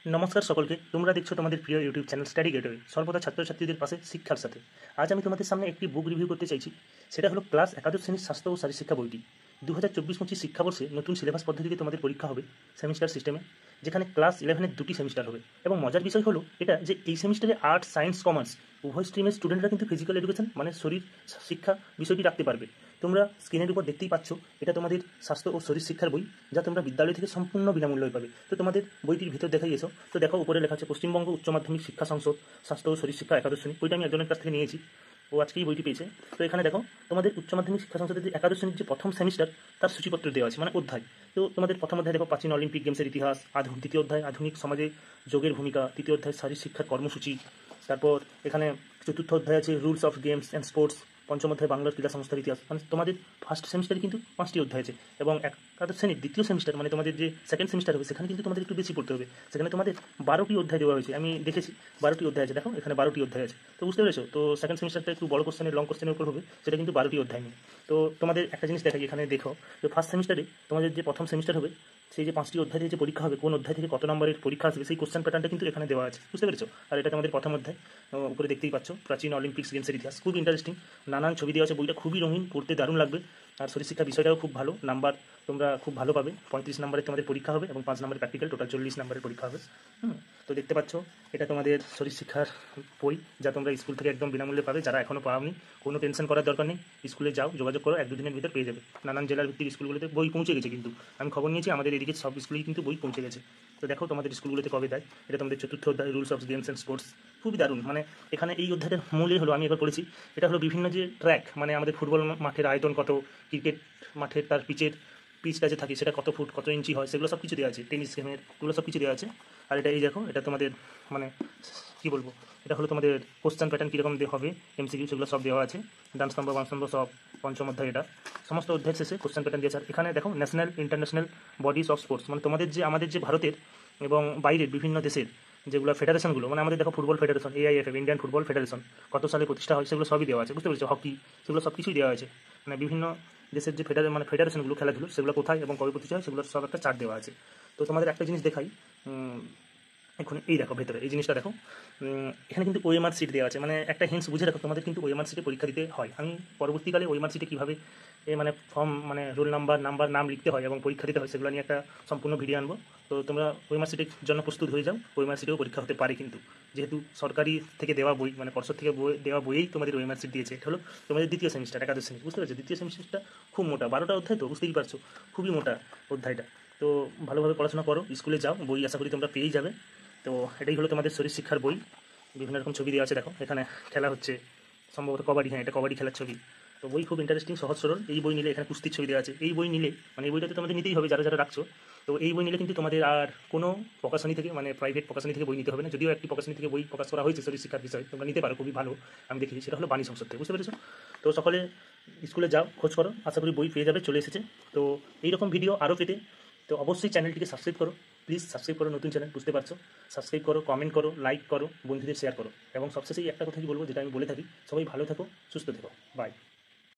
নমস্কার সকলকে। তোমরা দেখছো তোমাদের প্রিয় ইউটিউব চ্যানেল স্টাডি গেটওয়ে, সর্বদা ছাত্রছাত্রীদের পাশে শিক্ষার সাথে। আজ আমি তোমাদের সামনে একটি বুক রিভিউ করতে চাইছি। সেটা হলো ক্লাস একাদশ শ্রেণীর স্বাস্থ্য ও শারীরশিক্ষা বইটি। 2024-25 শিক্ষাবর্ষে নতুন সিলেবাস পদ্ধতিতে তোমাদের পরীক্ষা হবে সেমিস্টার সিস্টেমে, যেখানে ক্লাস 11-এর দুটি সেমিস্টার হবে। এবং মজার বিষয় হলো এটা যে এই সেমিস্টারে আর্টস, সায়েন্স, কমার্স উভয় স্ট্রিমের স্টুডেন্টরা কিন্তু ফিজিক্যাল এডুকেশন মানে শরীর শিক্ষা বিষয়টি রাখতে পারবে। তোমরা স্ক্রিনের উপর দেখতেই পাচ্ছ, এটা তোমাদের স্বাস্থ্য ও শরীর শিক্ষার বই, যা তোমরা বিদ্যালয় থেকে সম্পূর্ণ বিনামূল্যে পাবে। তো তোমাদের বইটির ভিতর দেখাই এসো, তো দেখো উপরে লেখা আছে পশ্চিমবঙ্গ উচ্চ মাধ্যমিক শিক্ষা সংসদ স্বাস্থ্য ও শরীর শিক্ষা একাদশ শ্রেণী। বইটা আমি একজনের কাছ থেকে নিয়েছি, ও আজকেই বইটি পেয়েছে। তো এখানে দেখো তোমাদের উচ্চ মাধ্যমিক শিক্ষা সংসদের যে একাদশ শ্রেণীর যে প্রথম সেমিস্টার, তার সূচিপত্র দেওয়া আছে, মানে অধ্যায়। তো তোমাদের প্রথম অধ্যায় দেখো প্রাচীন অলিম্পিক গেমসের ইতিহাস, দ্বিতীয় অধ্যায় আধুনিক সমাজে যোগের ভূমিকা, তৃতীয় অধ্যায় শারীর শিক্ষার কর্মসূচি, তারপর এখানে চতুর্থ অধ্যায় আছে rules of games and sports, পঞ্চম অধ্যায় বাংলার ক্রীড়া সংস্থার ইতিহাস। মানে তোমাদের ফার্স্ট সেমিস্টারে কিন্তু 5টি অধ্যায় আছে, এবং একাদশ শ্রেণীর দ্বিতীয় সেমিস্টার মানে তোমাদের যে সেকেন্ড সেমিস্টার হবে, সেখানে কিন্তু তোমাদের একটু বেশি পড়তে হবে। সেখানে তোমাদের 12টি অধ্যায় দেওয়া হয়েছে, আমি দেখেছি 12টি অধ্যায় আছে। দেখো এখানে 12টি অধ্যায় আছে, তো বুঝতে পেরেছো? তো সেকেন্ড সেমিস্টারটা একটু বড় কোশ্চেনের লং কোশ্চেনের উপর হবে, সেটা কিন্তু 12টি অধ্যায় নিয়ে। তো তোমাদের একটা জিনিস দেখাই, এখানে দেখো যে ফার্স্ট সেমিস্টারে তোমাদের যে প্রথম সেমিস্টার হবে, সেই যে 5টি অধ্যায় দিয়ে যে পরীক্ষা হবে, কোন অধ্যায় থেকে কত নম্বরের পরীক্ষা আসবে, সেই কোশ্চেন প্যাটার্নটা কিন্তু এখানে দেওয়া আছে, বুঝতে পেরেছো? আর এটা তোমাদের প্রথম অধ্যায়, উপরে দেখতেই পাচ্ছ প্রাচীন অলিম্পিক্স গেমসের ইতিহাস। খুব ইন্টারেস্টিং, নানান ছবি দেওয়া আছে, বইটা খুবই রঙিন, পড়তে দারুণ লাগবে। আর শরীর শিক্ষা বিষয়টাও খুব ভালো, নাম্বার তোমরা খুব ভালো পাবে। 35 নম্বরের তোমাদের পরীক্ষা হবে এবং 5 নম্বরের প্র্যাকটিক্যাল, টোটাল 40 নম্বরের পরীক্ষা হবে। তো দেখতে পাচ্ছ এটা তোমাদের শরীর শিক্ষার বই, যা তোমরা স্কুল থেকে একদম বিনামূল্যে পাবে। যারা এখনও পাওনি, কোনো টেনশন করার দরকার নেই, স্কুলে যাও, যোগাযোগ করো, 1-2 দিনের ভিতর পেয়ে যাবে। নানান জেলার ভিত্তিক স্কুলগুলোতে বই পৌঁছে গেছে, কিন্তু আমি খবর নিয়েছি আমাদের এদিকে সব স্কুলেই কিন্তু বই পৌঁছে গেছে। তো দেখো তোমাদের স্কুলগুলোতে কবে দেয়। এটা তোমাদের চতুর্থ অধ্যায় rules of games and sports, খুবই দারুণ। মানে এখানে এই অধ্যায়ের মূলই হলো, আমি এবার পড়েছি, এটা হলো বিভিন্ন যে ট্র্যাক, মানে আমাদের ফুটবল মাঠের আয়তন কত, ক্রিকেট মাঠের তার পিচটা যে থাকে সেটা কত ফুট কত ইঞ্চি হয়, সেগুলো সব কিছু দেওয়া আছে। টেনিস গেমের এগুলো সব কিছু দেওয়া আছে। আর এটা এই দেখো, এটা তোমাদের মানে কী বলবো, এটা হলো তোমাদের কোশ্চেন প্যাটার্ন কীরকম হবে, এমসিকিউ, সেগুলো সব দেওয়া আছে। ডান স্তম্ভ বাম স্তম্ভ সব, পঞ্চম অধ্যায় এটা। সমস্ত অধ্যায়ের শেষে কোশ্চেন প্যাটার্ন দিয়েছে। আর এখানে দেখো national international bodies of sports, মানে তোমাদের যে আমাদের যে ভারতের এবং বাইরের বিভিন্ন দেশের যেগুলো ফেডারেশনগুলো, মানে আমাদের দেখো football federation AIFF, Indian football federation, কত সালে প্রতিষ্ঠা হয় সেগুলো সবই দেওয়া আছে, বুঝতে পেরেছো? হকি, সেগুলো সব কিছুই দেওয়া আছে। মানে বিভিন্ন দেশের যে ফেডারেশনগুলো খেলাধুলো, সেগুলো কোথায় এবং কবে প্রতিষ্ঠা হয় সেগুলো সব একটা চার্ট দেওয়া আছে। তো তোমাদের একটা জিনিস দেখাই, এখন এই দেখো ভেতরে এই জিনিসটা দেখো, এখানে কিন্তু OMR সিট দেওয়া আছে। মানে একটা হিন্টস বুঝে রাখো, তোমাদের কিন্তু OMR সিটে পরীক্ষা দিতে হয়। আমি পরবর্তীকালে OMR সিটে কীভাবে মানে ফর্ম মানে রোল নাম লিখতে হয় এবং পরীক্ষা দিতে হয়, সেগুলো নিয়ে একটা সম্পূর্ণ ভিডিও আনবো। তো তোমরা OMR সিটের জন্য প্রস্তুত হয়ে যাও। OMR সিটেও পরীক্ষা হতে পারে, কিন্তু যেহেতু সরকারি থেকে দেওয়া বই, মানে পর্ষদ থেকে দেওয়া বইয়েই তোমাদের OMR সিট দিয়েছে। এটা হলো তোমাদের দ্বিতীয় সেমিস্টার একাদশ শ্রেণী, বুঝতে পারছো? দ্বিতীয় সেমিস্টারটা খুব মোটা, 12টা অধ্যায়, তো বুঝতেই পারছো খুবই মোটা অধ্যায়টা। তো ভালোভাবে পড়াশোনা করো, স্কুলে যাও, বই আশা করি তোমরা পেয়েই যাবে। তো এটাই হলো তোমাদের শরীর শিক্ষার বই। বিভিন্ন রকম ছবি দেওয়া আছে, দেখো এখানে খেলা হচ্ছে সম্ভবত কবাডি, হ্যাঁ এটা কবাডি খেলার ছবি। তো বই খুব ইন্টারেস্টিং, সহজ সরল। এই বই নিলে, এখানে কুস্তির ছবি দেওয়া আছে, এই বই নিলে মানে এই বইটা তো তোমাদের নিতেই হবে যারা যারা রাখছো। তো এই বই নিলে কিন্তু তোমাদের আর কোনো প্রকাশনী থেকে, মানে প্রাইভেট প্রকাশনী থেকে বই নিতে হবে না। যদিও একটি প্রকাশনী থেকে বই প্রকাশ করা হয়েছে শরীর শিক্ষার বিষয়, তোমরা নিতে পারো, খুবই ভালো, আমি দেখেছি। সেটা হলো বাণী সংসদ থেকে, বুঝতে পেরেছো? তো সকলে স্কুলে যাও, খোঁজ করো, আশা করি বই পেয়ে যাবে, চলে এসেছে। তো এইরকম ভিডিও আরও পেতে তো অবশ্যই চ্যানেলটিকে সাবস্ক্রাইব করো, প্লিজ সাবস্ক্রাইব করো, নতুন চ্যানেল, বুঝতে পারছো? সাবস্ক্রাইব করো, কমেন্ট করো, লাইক করো, বন্ধুদের শেয়ার করো। এবং সবশেষে একটা কথাই বলবো, যেটা আমি বলে থাকি, সবাই ভালো থাকো, সুস্থ থেকো, বাই।